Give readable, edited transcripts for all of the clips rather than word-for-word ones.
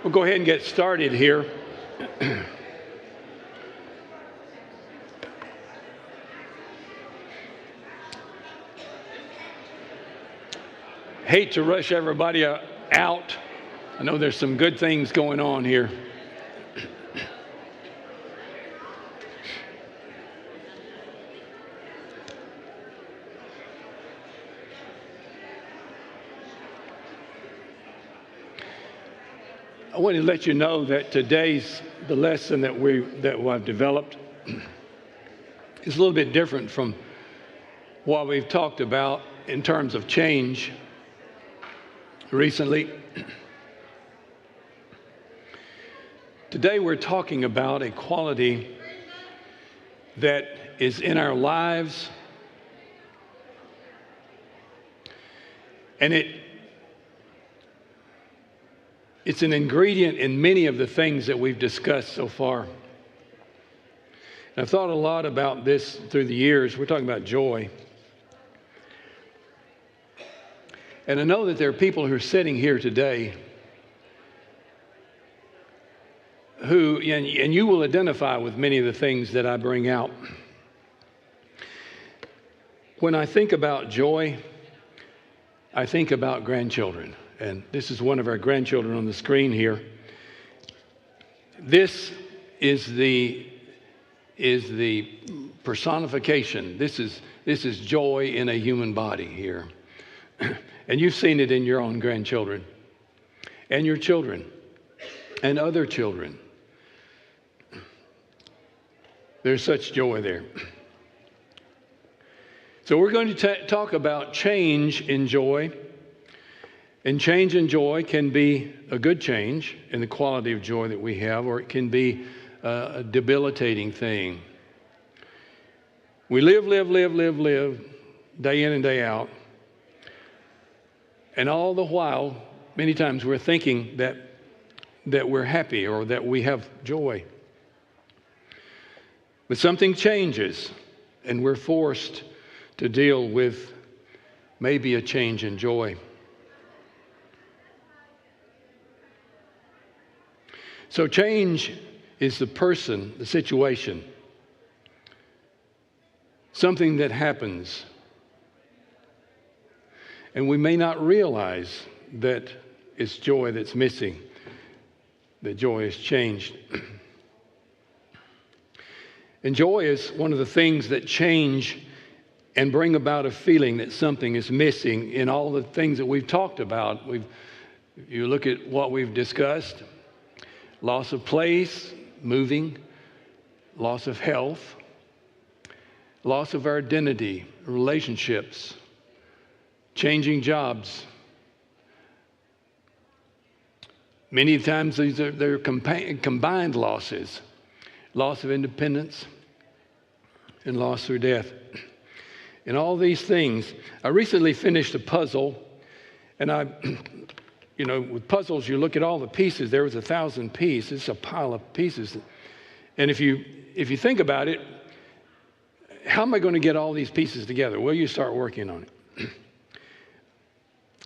We'll go ahead and get started here. Hate to rush everybody out. I know there's some good things going on here. I want to let you know that the lesson that I've developed is a little bit different from what we've talked about in terms of change recently. Today we're talking about a quality that is in our lives, and it's an ingredient in many of the things that we've discussed so far. And I've thought a lot about this through the years. We're talking about joy. And I know that there are people who are sitting here today who, and you will identify with many of the things that I bring out. When I think about joy, I think about grandchildren. And this is one of our grandchildren on the screen here. This is the personification. This is joy in a human body here. And you've seen it in your own grandchildren and your children and other children. There's such joy there. So we're going to talk about change in joy. And change in joy can be a good change in the quality of joy that we have, or it can be a debilitating thing. We live, day in and day out. And all the while, many times we're thinking that we're happy or that we have joy. But something changes, and we're forced to deal with maybe a change in joy. So change is the person, the situation, something that happens. And we may not realize that it's joy that's missing, that joy has changed. And joy is one of the things that change and bring about a feeling that something is missing in all the things that we've talked about. You look at what we've discussed. Loss of place, moving, loss of health, loss of our identity, relationships, changing jobs. Many times they're combined losses, loss of independence and loss through death. And all these things. I recently finished a puzzle, and with puzzles, you look at all the pieces. There was 1,000 pieces. It's a pile of pieces. And if you think about it, how am I going to get all these pieces together? Well, you start working on it.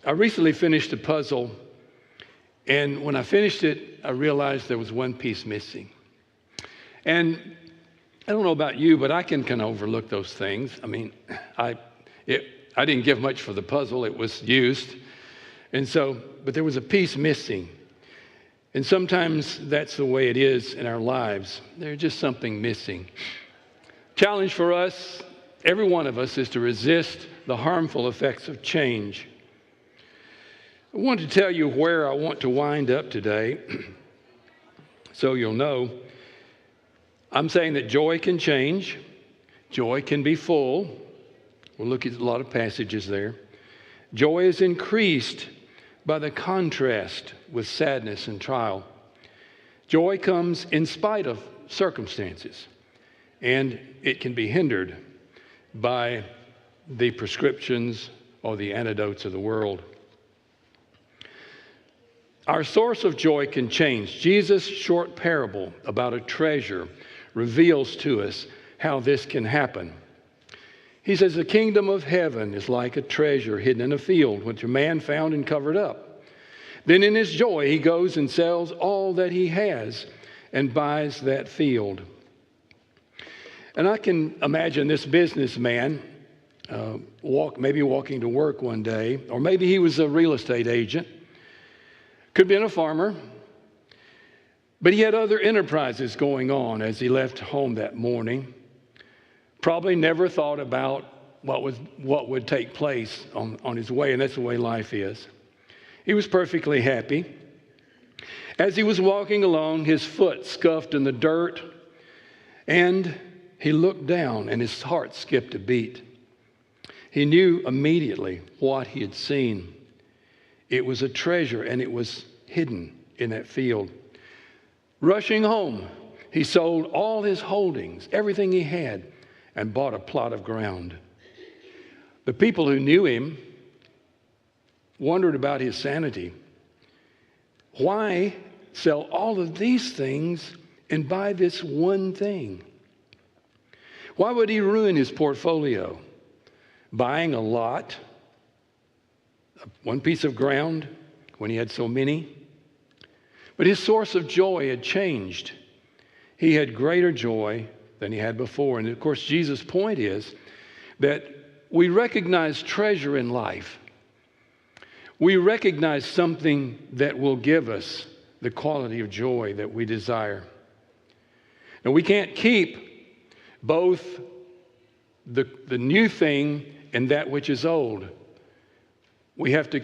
I recently finished a puzzle, and when I finished it, I realized there was one piece missing. And I don't know about you, but I can kind of overlook those things. I mean, I didn't give much for the puzzle. It was used. And so, but there was a piece missing. And sometimes that's the way it is in our lives. There's just something missing. Challenge for us, every one of us, is to resist the harmful effects of change. I want to tell you where I want to wind up today, so you'll know. I'm saying that joy can change. Joy can be full. We'll look at a lot of passages there. Joy is increased by the contrast with sadness and trial. Joy comes in spite of circumstances, and it can be hindered by the prescriptions or the antidotes of the world. Our source of joy can change. Jesus' short parable about a treasure reveals to us how this can happen. He says, the kingdom of heaven is like a treasure hidden in a field, which a man found and covered up. Then in his joy, he goes and sells all that he has and buys that field. And I can imagine this businessman maybe walking to work one day, or maybe he was a real estate agent, could have been a farmer, but he had other enterprises going on as he left home that morning. Probably never thought about what would take place on his way, and that's the way life is. He was perfectly happy. As he was walking along, his foot scuffed in the dirt, and he looked down, and his heart skipped a beat. He knew immediately what he had seen. It was a treasure, and it was hidden in that field. Rushing home, he sold all his holdings, everything he had, and bought a plot of ground. The people who knew him wondered about his sanity. Why sell all of these things and buy this one thing? Why would he ruin his portfolio? Buying a lot, one piece of ground, when he had so many? But his source of joy had changed. He had greater joy than he had before. And of course, Jesus' point is that we recognize treasure in life. We recognize something that will give us the quality of joy that we desire. And we can't keep both the new thing and that which is old. We have to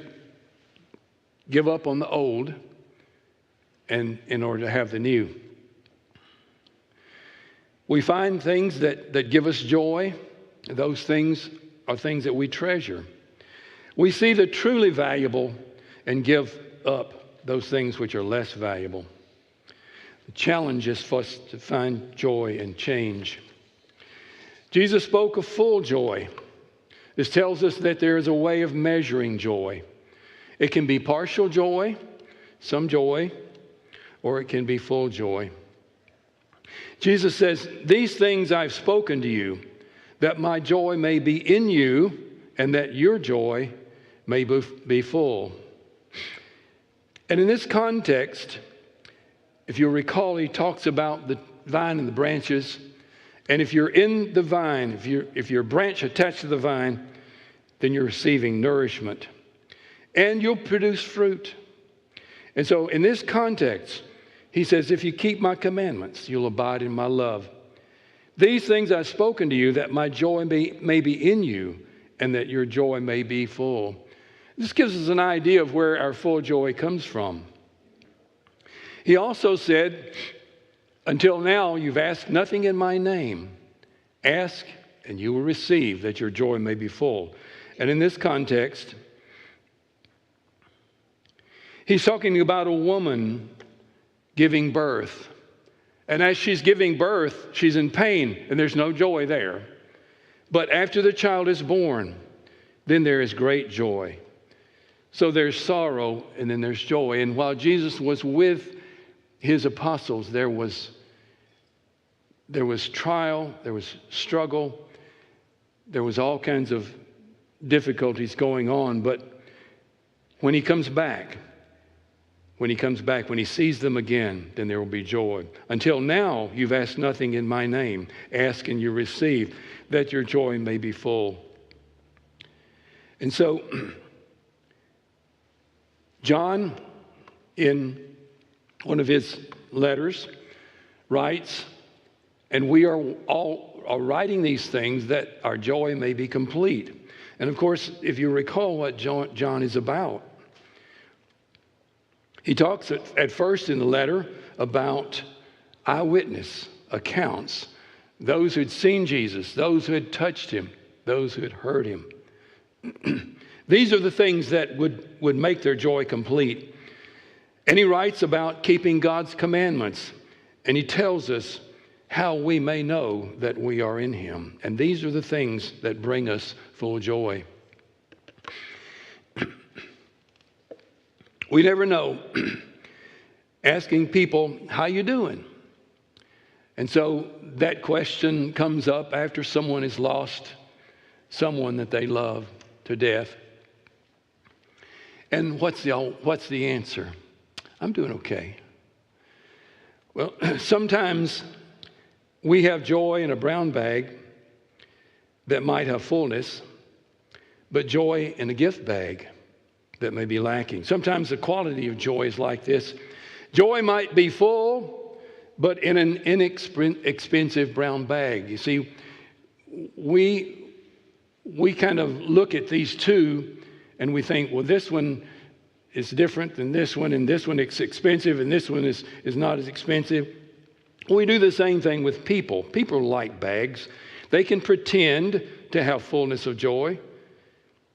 give up on the old and in order to have the new. We find things that give us joy. Those things are things that we treasure. We see the truly valuable and give up those things which are less valuable. The challenge is for us to find joy and change. Jesus spoke of full joy. This tells us that there is a way of measuring joy. It can be partial joy, some joy, or it can be full joy. Jesus says, "These things I've spoken to you, that my joy may be in you, and that your joy may be full." And in this context, if you recall, he talks about the vine and the branches. And if you're in the vine, if you're a branch attached to the vine, then you're receiving nourishment. And you'll produce fruit. And so in this context, he says, if you keep my commandments, you'll abide in my love. These things I've spoken to you, that my joy may be in you, and that your joy may be full. This gives us an idea of where our full joy comes from. He also said, until now you've asked nothing in my name. Ask and you will receive, that your joy may be full. And in this context, he's talking about a woman giving birth. And as she's giving birth, she's in pain, and there's no joy there. But after the child is born, then there is great joy. So there's sorrow, and then there's joy. And while Jesus was with his apostles, there was trial, there was struggle, there was all kinds of difficulties going on. But when he comes back, when he sees them again, then there will be joy. Until now, you've asked nothing in my name. Ask and you receive, that your joy may be full. And so, John, in one of his letters, writes, and we are all writing these things that our joy may be complete. And of course, if you recall what John is about, he talks at first in the letter about eyewitness accounts, those who had seen Jesus, those who had touched him, those who had heard him. These are the things that would make their joy complete. And he writes about keeping God's commandments, and he tells us how we may know that we are in him. And these are the things that bring us full joy. We never know. Asking people, how you doing? And so that question comes up after someone has lost someone that they love to death. And what's the answer? I'm doing okay. Well, sometimes we have joy in a brown bag that might have fullness, but joy in a gift bag that may be lacking. Sometimes the quality of joy is like this. Joy might be full, but in an inexpensive brown bag. You see, we kind of look at these two and we think, well, this one is different than this one, and this one is expensive, and this one is not as expensive. We do the same thing with people. People like bags. They can pretend to have fullness of joy.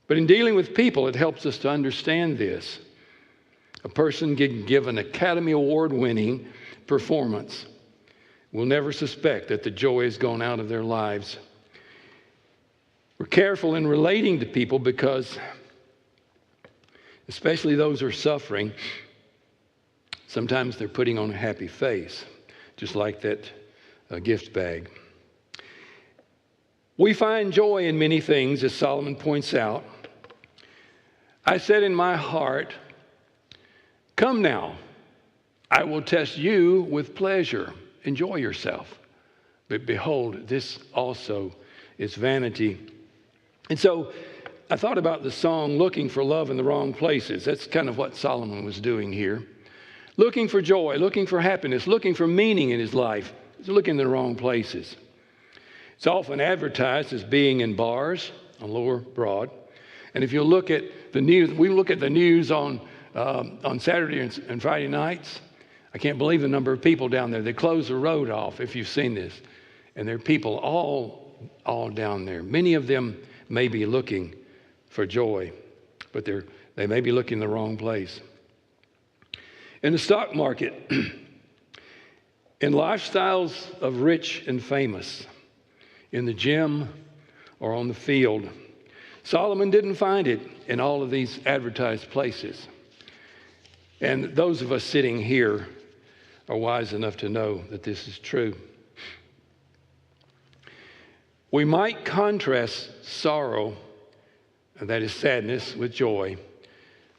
But in dealing with people, it helps us to understand this. A person can give an Academy Award-winning performance will never suspect that the joy has gone out of their lives. We're careful in relating to people because, especially those who are suffering, sometimes they're putting on a happy face, just like that gift bag. We find joy in many things, as Solomon points out. I said in my heart, come now, I will test you with pleasure. Enjoy yourself. But behold, this also is vanity. And so I thought about the song, Looking for Love in the Wrong Places. That's kind of what Solomon was doing here. Looking for joy, looking for happiness, looking for meaning in his life. He's looking in the wrong places. It's often advertised as being in bars on Lower Broad. And if you look at the news, we look at the news on Saturday and Friday nights. I can't believe the number of people down there. They close the road off, if you've seen this. And there are people all down there. Many of them may be looking for joy, but they may be looking in the wrong place. In the stock market, in lifestyles of rich and famous, in the gym or on the field, Solomon didn't find it in all of these advertised places. And those of us sitting here are wise enough to know that this is true. We might contrast sorrow, and that is sadness, with joy.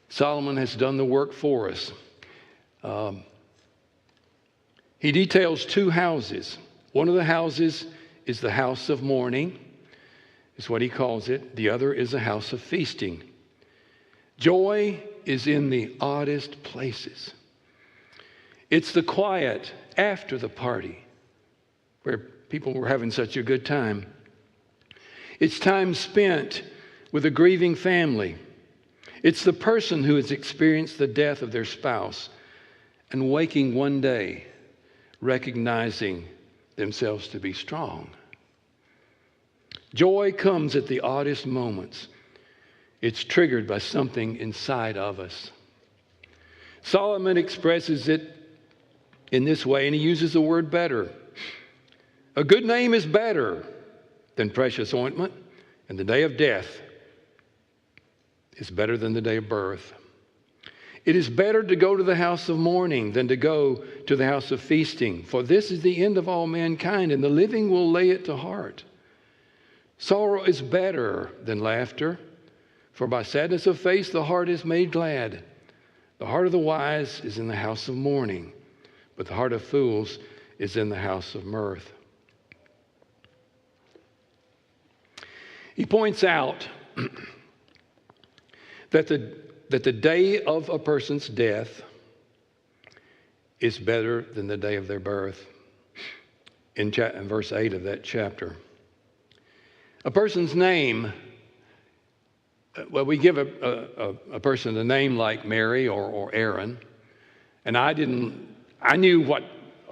Solomon has done the work for us. He details two houses. One of the houses is the house of mourning, is what he calls it. The other is a house of feasting. Joy is in the oddest places. It's the quiet after the party where people were having such a good time. It's time spent with a grieving family. It's the person who has experienced the death of their spouse and waking one day recognizing themselves to be strong. Joy comes at the oddest moments. It's triggered by something inside of us. Solomon expresses it in this way, and he uses the word better. A good name is better than precious ointment, and the day of death is better than the day of birth. It is better to go to the house of mourning than to go to the house of feasting, for this is the end of all mankind, and the living will lay it to heart. Sorrow is better than laughter, for by sadness of face the heart is made glad. The heart of the wise is in the house of mourning, but the heart of fools is in the house of mirth. He points out that the day of a person's death is better than the day of their birth in verse 8 of that chapter. A person's name, well, we give a person a name like Mary or Aaron, and I knew what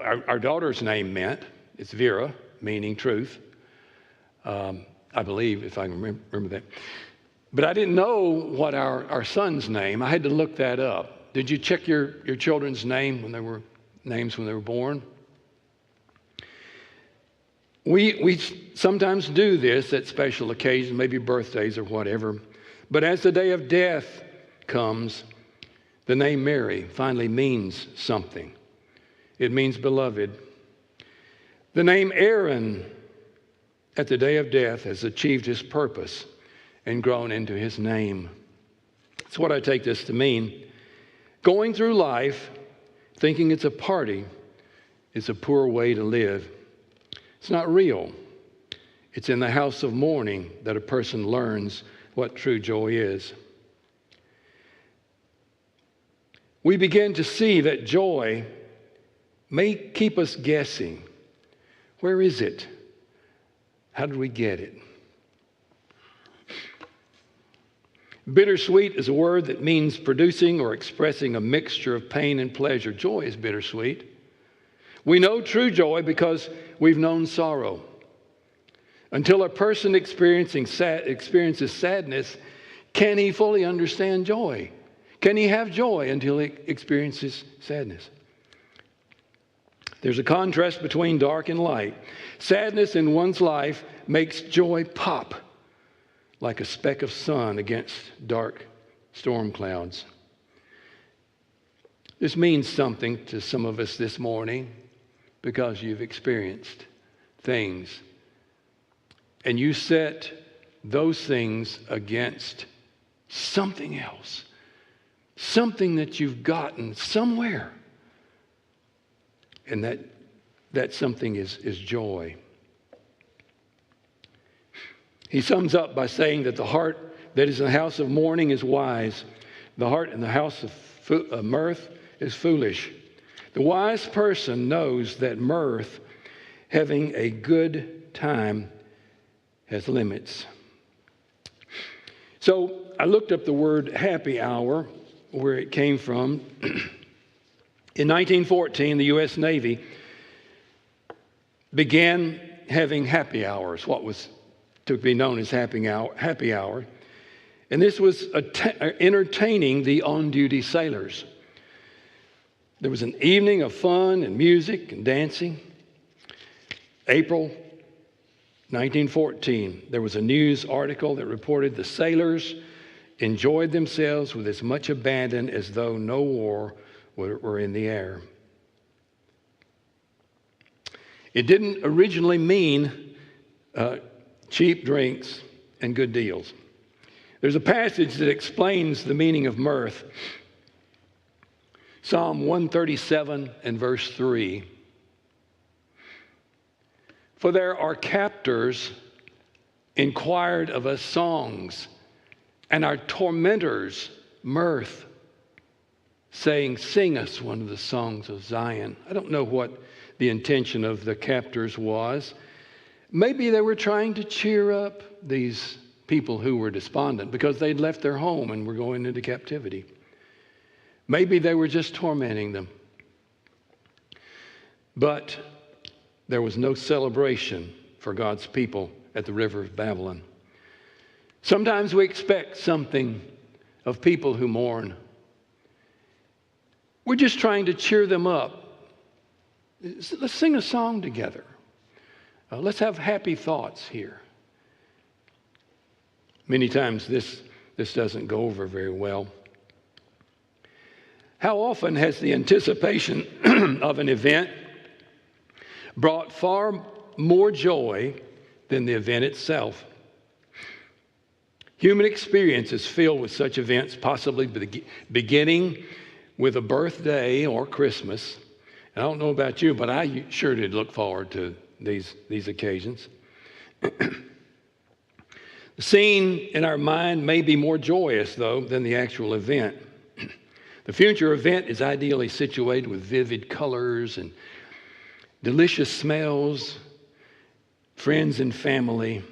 our daughter's name meant. It's Vera, meaning truth. I believe, if I can remember that. But I didn't know what our son's name. I had to look that up. Did you check your children's names when they were born? We sometimes do this at special occasions, maybe birthdays or whatever. But as the day of death comes, the name Mary finally means something. It means beloved. The name Aaron at the day of death has achieved his purpose and grown into his name. That's what I take this to mean. Going through life thinking it's a party is a poor way to live. It's not real. It's in the house of mourning that a person learns what true joy is. We begin to see that joy may keep us guessing. Where is it? How did we get it? Bittersweet is a word that means producing or expressing a mixture of pain and pleasure. Joy is bittersweet. We know true joy because we've known sorrow. Until a person experiences sadness, can he fully understand joy? Can he have joy until he experiences sadness? There's a contrast between dark and light. Sadness in one's life makes joy pop like a speck of sun against dark storm clouds. This means something to some of us this morning because you've experienced things. And you set those things against something else. Something that you've gotten somewhere. And that something is joy. He sums up by saying that the heart that is in the house of mourning is wise. The heart in the house of mirth is foolish. The wise person knows that mirth, having a good time, has limits. So I looked up the word happy hour, where it came from. In 1914, the U.S. Navy began having happy hours, what was to be known as happy hour. And this was entertaining the on-duty sailors. There was an evening of fun and music and dancing. April 1914, there was a news article that reported the sailors enjoyed themselves with as much abandon as though no war were in the air. It didn't originally mean cheap drinks and good deals. There's a passage that explains the meaning of mirth. Psalm 137 and verse 3. For there are captors inquired of us songs, and our tormentors mirth, saying, sing us one of the songs of Zion. I don't know what the intention of the captors was. Maybe they were trying to cheer up these people who were despondent because they'd left their home and were going into captivity. Maybe they were just tormenting them. But there was no celebration for God's people at the river of Babylon. Sometimes we expect something of people who mourn. We're just trying to cheer them up. Let's sing a song together. Let's have happy thoughts here. Many times this doesn't go over very well. How often has the anticipation of an event brought far more joy than the event itself? Human experience is filled with such events, possibly beginning with a birthday or Christmas. I don't know about you, but I sure did look forward to these occasions. The scene in our mind may be more joyous, though, than the actual event. The future event is ideally situated with vivid colors and delicious smells, friends and family,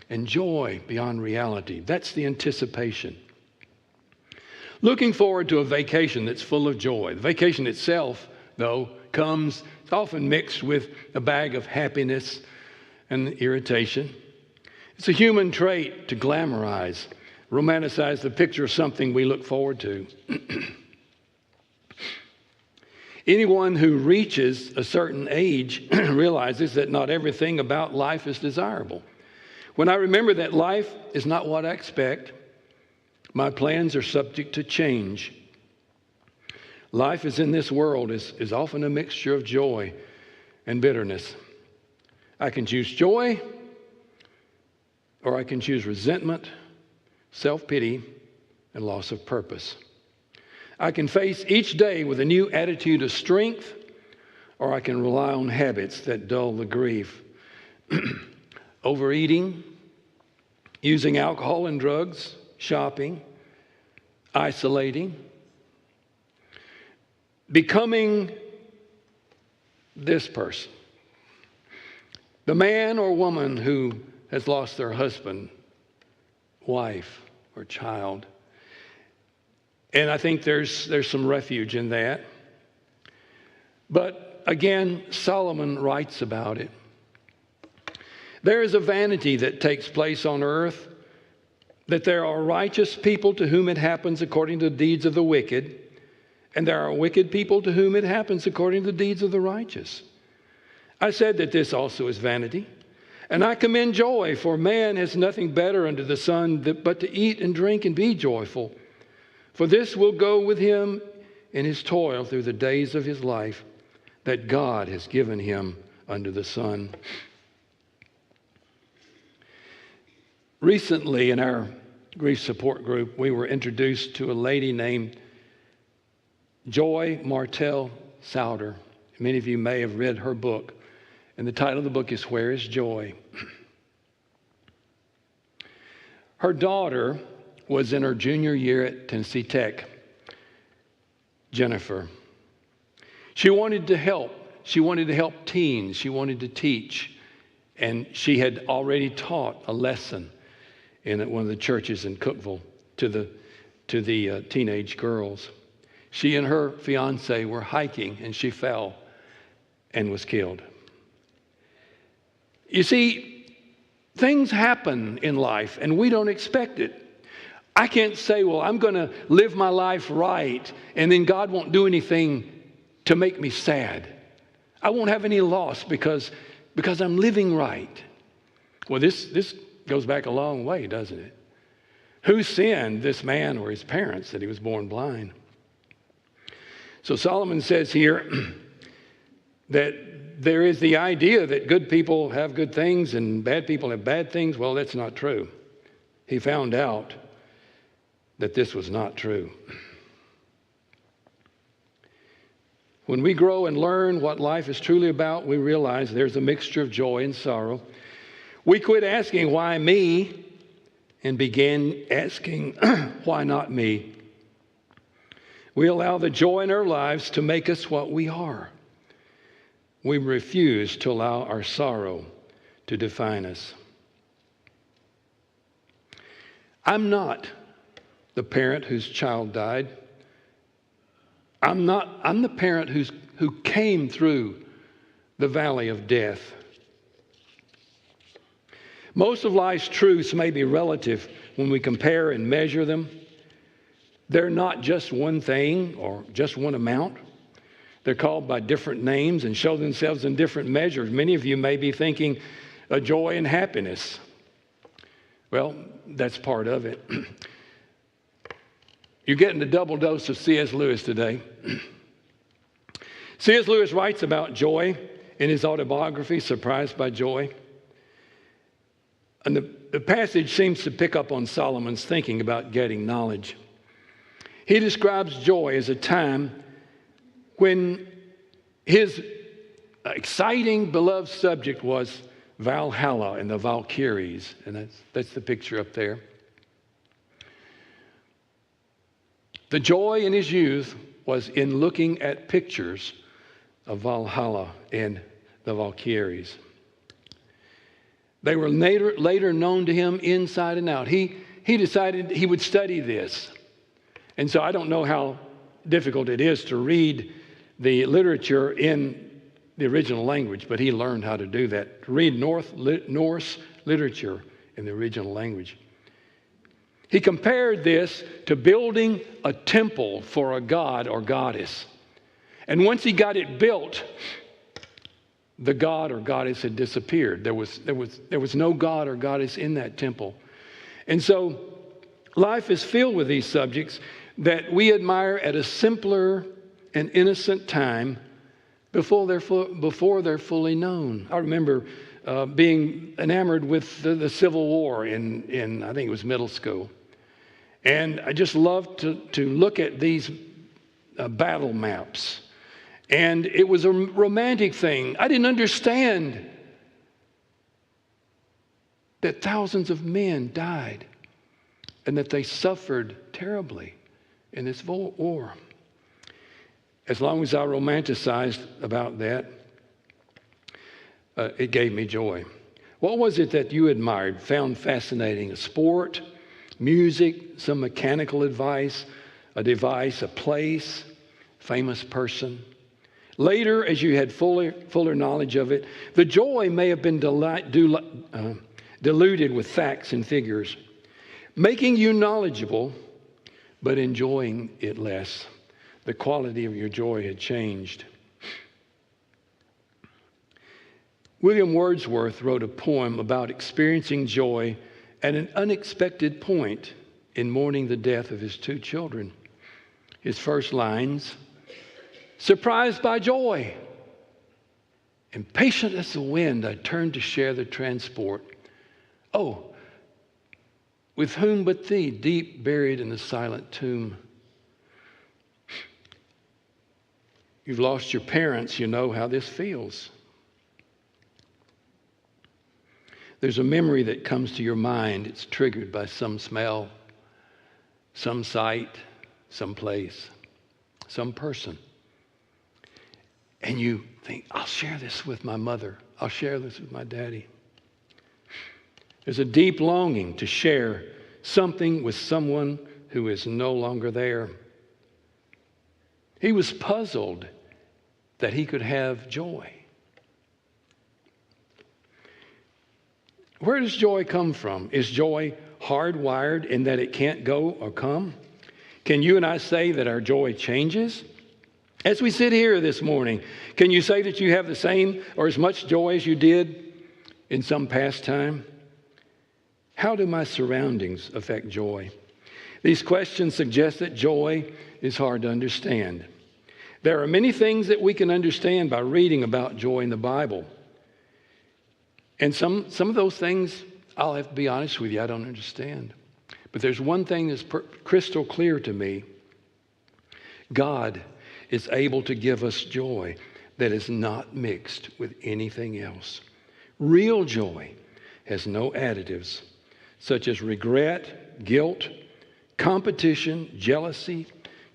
and joy beyond reality. That's the anticipation. Looking forward to a vacation that's full of joy. The vacation itself, though, it's often mixed with a bag of happiness and irritation. It's a human trait to glamorize, romanticize the picture of something we look forward to. Anyone who reaches a certain age realizes that not everything about life is desirable. When I remember that life is not what I expect, my plans are subject to change. Life is in this world is often a mixture of joy and bitterness. I can choose joy, or I can choose resentment, self-pity, and loss of purpose. I can face each day with a new attitude of strength, or I can rely on habits that dull the grief. Overeating, using alcohol and drugs, shopping, isolating, becoming this person. The man or woman who has lost their husband, wife, or child. And I think there's some refuge in that. But again, Solomon writes about it. There is a vanity that takes place on earth, that there are righteous people to whom it happens according to the deeds of the wicked, and there are wicked people to whom it happens according to the deeds of the righteous. I said that this also is vanity. And I commend joy, for man has nothing better under the sun but to eat and drink and be joyful. For this will go with him in his toil through the days of his life that God has given him under the sun. Recently in our grief support group, we were introduced to a lady named Joy Martell Souter. Many of you may have read her book. And the title of the book is Where is Joy? Her daughter was in her junior year at Tennessee Tech, Jennifer. She wanted to help. She wanted to help teens. She wanted to teach. And she had already taught a lesson in one of the churches in Cookeville to the teenage girls. She and her fiance were hiking, and she fell and was killed. You see, things happen in life, and we don't expect it. I can't say, well, I'm going to live my life right, and then God won't do anything to make me sad. I won't have any loss because I'm living right. Well, this goes back a long way, doesn't it? Who sinned, this man or his parents, that he was born blind? So Solomon says here that there is the idea that good people have good things and bad people have bad things. Well, that's not true. He found out that this was not true. When we grow and learn what life is truly about, we realize there's a mixture of joy and sorrow. We quit asking, why me? And began asking, why not me? We allow the joy in our lives to make us what we are. We refuse to allow our sorrow to define us. I'm not the parent whose child died. I'm the parent who came through the valley of death. Most of life's truths may be relative when we compare and measure them. They're not just one thing or just one amount. They're called by different names and show themselves in different measures. Many of you may be thinking joy and happiness. Well, that's part of it. You're getting a double dose of C.S. Lewis today. C.S. Lewis writes about joy in his autobiography, Surprised by Joy. And the passage seems to pick up on Solomon's thinking about getting knowledge. He describes joy as a time when his exciting, beloved subject was Valhalla and the Valkyries. And that's the picture up there. The joy in his youth was in looking at pictures of Valhalla and the Valkyries. They were later known to him inside and out. He decided he would study this. And so I don't know how difficult it is to read the literature in the original language, but he learned how to do that. To read Norse literature in the original language. He compared this to building a temple for a god or goddess. And once he got it built, the god or goddess had disappeared. There was no god or goddess in that temple. And so life is filled with these subjects that we admire at a simpler and innocent time before they're fully known. I remember being enamored with the Civil War in I think it was middle school. And I just love to look at these battle maps. And it was a romantic thing. I didn't understand that thousands of men died and that they suffered terribly in this war. As long as I romanticized about that, it gave me joy. What was it that you admired, found fascinating? A sport, music, some mechanical advice, a device, a place, famous person? Later, as you had fuller knowledge of it, the joy may have been diluted with facts and figures, making you knowledgeable, but enjoying it less. The quality of your joy had changed. William Wordsworth wrote a poem about experiencing joy at an unexpected point in mourning the death of his 2 children. His first lines, "Surprised by joy, impatient as the wind, I turned to share the transport. Oh, with whom but thee, deep buried in the silent tomb." You've lost your parents, you know how this feels. There's a memory that comes to your mind. It's triggered by some smell, some sight, some place, some person. And you think, I'll share this with my mother. I'll share this with my daddy. There's a deep longing to share something with someone who is no longer there. He was puzzled that he could have joy. Where does joy come from? Is joy hardwired in that it can't go or come? Can you and I say that our joy changes? As we sit here this morning, can you say that you have the same or as much joy as you did in some past time? How do my surroundings affect joy? These questions suggest that joy is hard to understand. There are many things that we can understand by reading about joy in the Bible. And some of those things, I'll have to be honest with you, I don't understand. But there's one thing that's crystal clear to me. God is able to give us joy that is not mixed with anything else. Real joy has no additives, such as regret, guilt, competition, jealousy,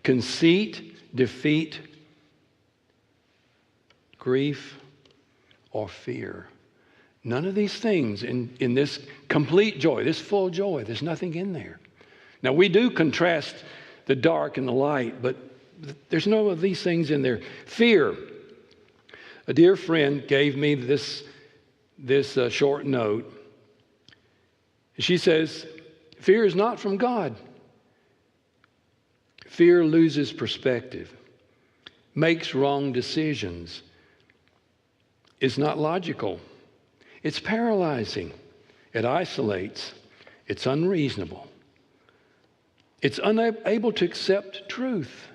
conceit, defeat, grief, or fear. None of these things in this complete joy, this full joy, there's nothing in there. Now, we do contrast the dark and the light, but there's none of these things in there. Fear. A dear friend gave me this short note. She says, fear is not from God. Fear loses perspective, makes wrong decisions, is not logical. It's paralyzing. It isolates. It's unreasonable. It's unable to accept truth.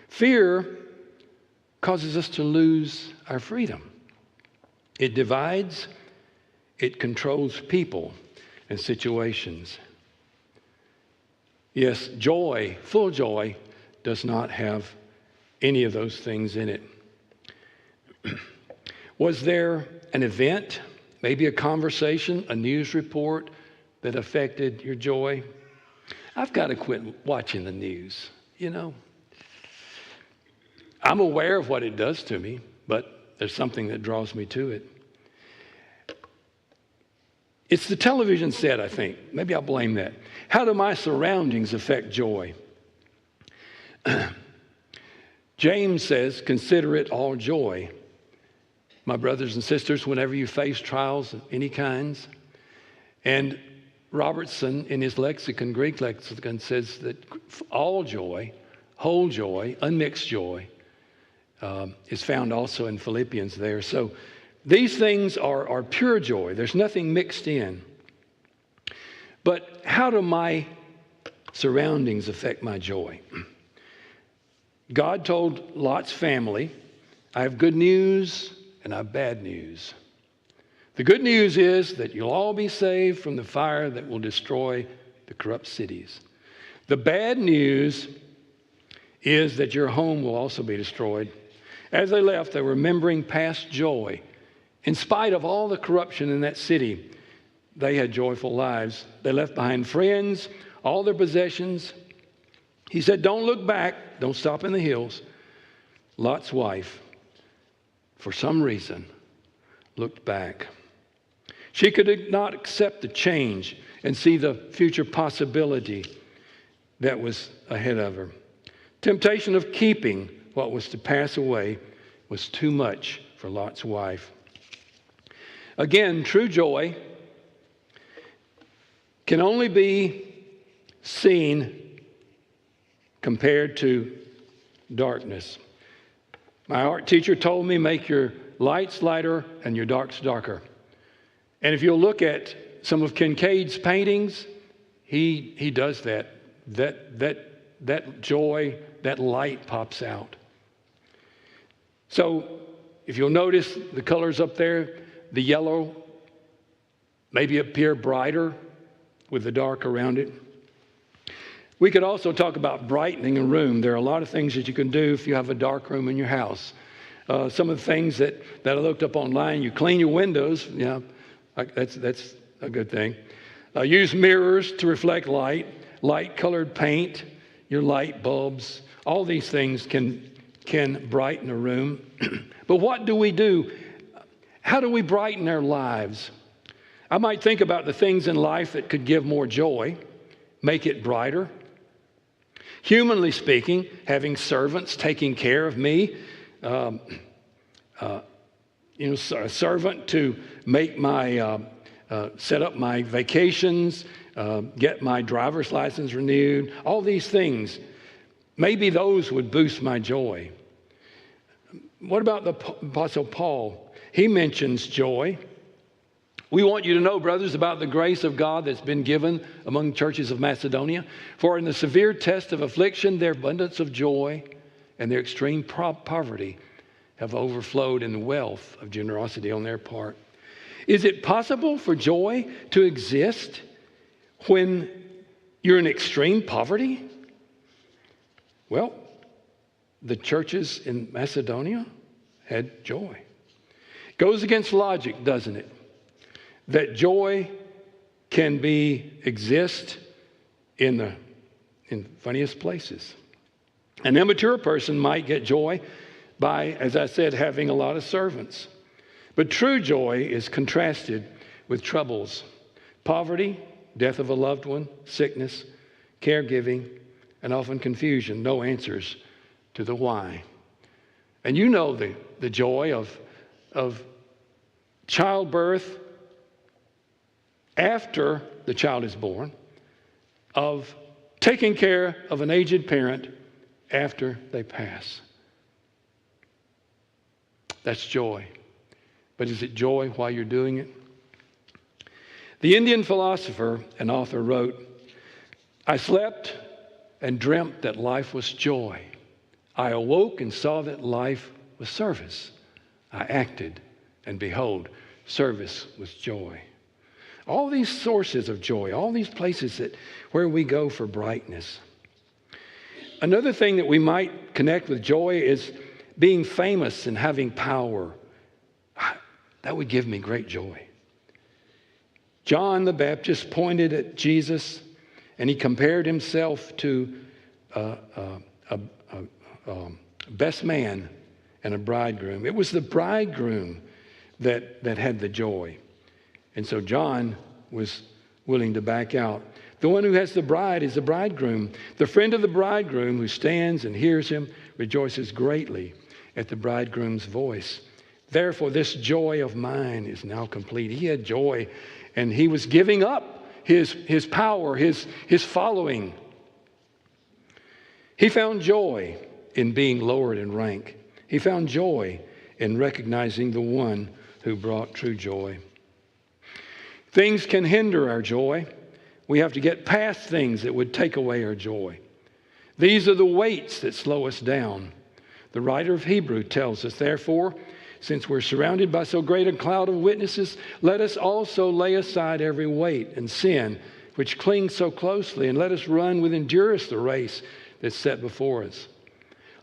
Fear causes us to lose our freedom. It divides. It controls people and situations. Yes, joy, full joy, does not have any of those things in it. Was there an event, maybe a conversation, a news report that affected your joy? I've got to quit watching the news, you know. I'm aware of what it does to me, but there's something that draws me to it. It's the television set, I think. Maybe I'll blame that. How do my surroundings affect joy? James says, consider it all joy, my brothers and sisters, whenever you face trials of any kinds. And Robertson, in his lexicon, Greek lexicon, says that all joy, whole joy, unmixed joy, is found also in Philippians there. So these things are pure joy. There's nothing mixed in. But how do my surroundings affect my joy? God told Lot's family, I have good news and I have bad news. The good news is that you'll all be saved from the fire that will destroy the corrupt cities. The bad news is that your home will also be destroyed. As they left, they were remembering past joy. In spite of all the corruption in that city, they had joyful lives. They left behind friends, all their possessions. He said, don't look back. Don't stop in the hills. Lot's wife, for some reason, looked back. She could not accept the change and see the future possibility that was ahead of her. Temptation of keeping what was to pass away was too much for Lot's wife. Again, true joy can only be seen compared to darkness. My art teacher told me, make your lights lighter and your darks darker. And if you'll look at some of Kincaid's paintings, he does that. That joy, that light pops out. So if you'll notice the colors up there, the yellow maybe appear brighter with the dark around it. We could also talk about brightening a room. There are a lot of things that you can do if you have a dark room in your house. Some of the things that I looked up online, you clean your windows. Yeah, that's a good thing. Use mirrors to reflect light, light-colored paint, your light bulbs. All these things can brighten a room. But what do we do? How do we brighten our lives? I might think about the things in life that could give more joy, make it brighter. Humanly speaking, having servants taking care of me, a servant to make my set up my vacations, get my driver's license renewed, all these things. Maybe those would boost my joy. What about the Apostle Paul? He mentions joy. We want you to know, brothers, about the grace of God that's been given among churches of Macedonia. For in the severe test of affliction, their abundance of joy and their extreme poverty have overflowed in the wealth of generosity on their part. Is it possible for joy to exist when you're in extreme poverty? Well, the churches in Macedonia had joy. Goes against logic, doesn't it? That joy can exist in funniest places. An immature person might get joy by, as I said, having a lot of servants. But true joy is contrasted with troubles, poverty, death of a loved one, sickness, caregiving, and often confusion, no answers to the why. And you know the joy of childbirth after the child is born, of taking care of an aged parent after they pass. That's joy. But is it joy while you're doing it? The Indian philosopher and author wrote, I slept and dreamt that life was joy. I awoke and saw that life was service. I acted, and behold, service was joy. All these sources of joy, all these places where we go for brightness. Another thing that we might connect with joy is being famous and having power. That would give me great joy. John the Baptist pointed at Jesus and he compared himself to a best man and a bridegroom. It was the bridegroom that had the joy. And so John was willing to back out. The one who has the bride is the bridegroom. The friend of the bridegroom who stands and hears him rejoices greatly at the bridegroom's voice. Therefore, this joy of mine is now complete. He had joy, and he was giving up his power, his following. He found joy in being lowered in rank. He found joy in recognizing the one who brought true joy. Things can hinder our joy. We have to get past things that would take away our joy. These are the weights that slow us down. The writer of Hebrews tells us, therefore, since we're surrounded by so great a cloud of witnesses, let us also lay aside every weight and sin which cling so closely, and let us run with endurance the race that's set before us.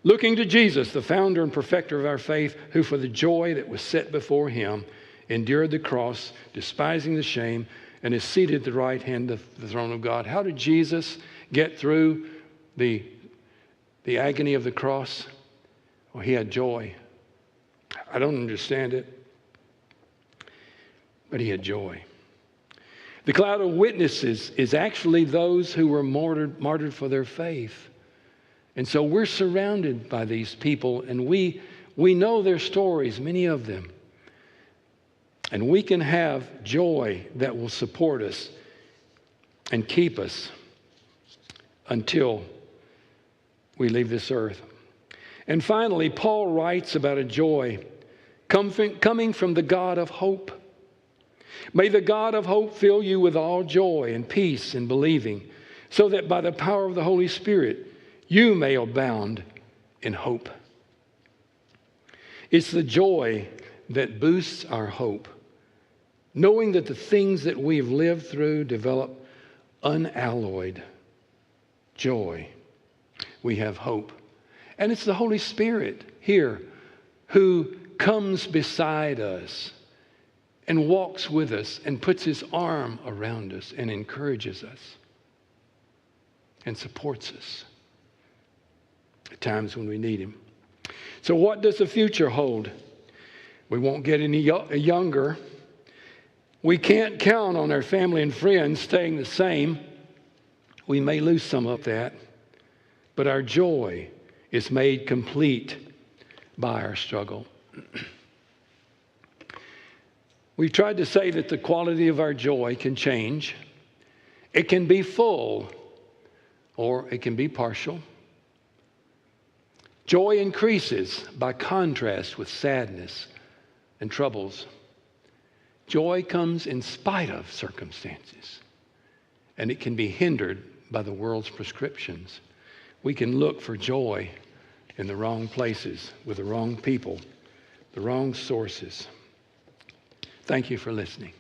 Looking to Jesus, the founder and perfecter of our faith, who for the joy that was set before him endured the cross, despising the shame, and is seated at the right hand of the throne of God. How did Jesus get through the agony of the cross? Well, he had joy. I don't understand it, but he had joy. The cloud of witnesses is actually those who were martyred for their faith. And so we're surrounded by these people, and we know their stories, many of them. And we can have joy that will support us and keep us until we leave this earth. And finally, Paul writes about a joy coming from the God of hope. May the God of hope fill you with all joy and peace in believing, so that by the power of the Holy Spirit you may abound in hope. It's the joy that boosts our hope, knowing that the things that we've lived through develop unalloyed joy. We have hope. And it's the Holy Spirit here who comes beside us and walks with us and puts his arm around us and encourages us and supports us at times when we need him. So what does the future hold? We won't get any younger. We can't count on our family and friends staying the same. We may lose some of that, but our joy is made complete by our struggle. We've tried to say that the quality of our joy can change. It can be full, or it can be partial. Joy increases by contrast with sadness and troubles. Joy comes in spite of circumstances, and it can be hindered by the world's prescriptions. We can look for joy in the wrong places, with the wrong people, the wrong sources. Thank you for listening.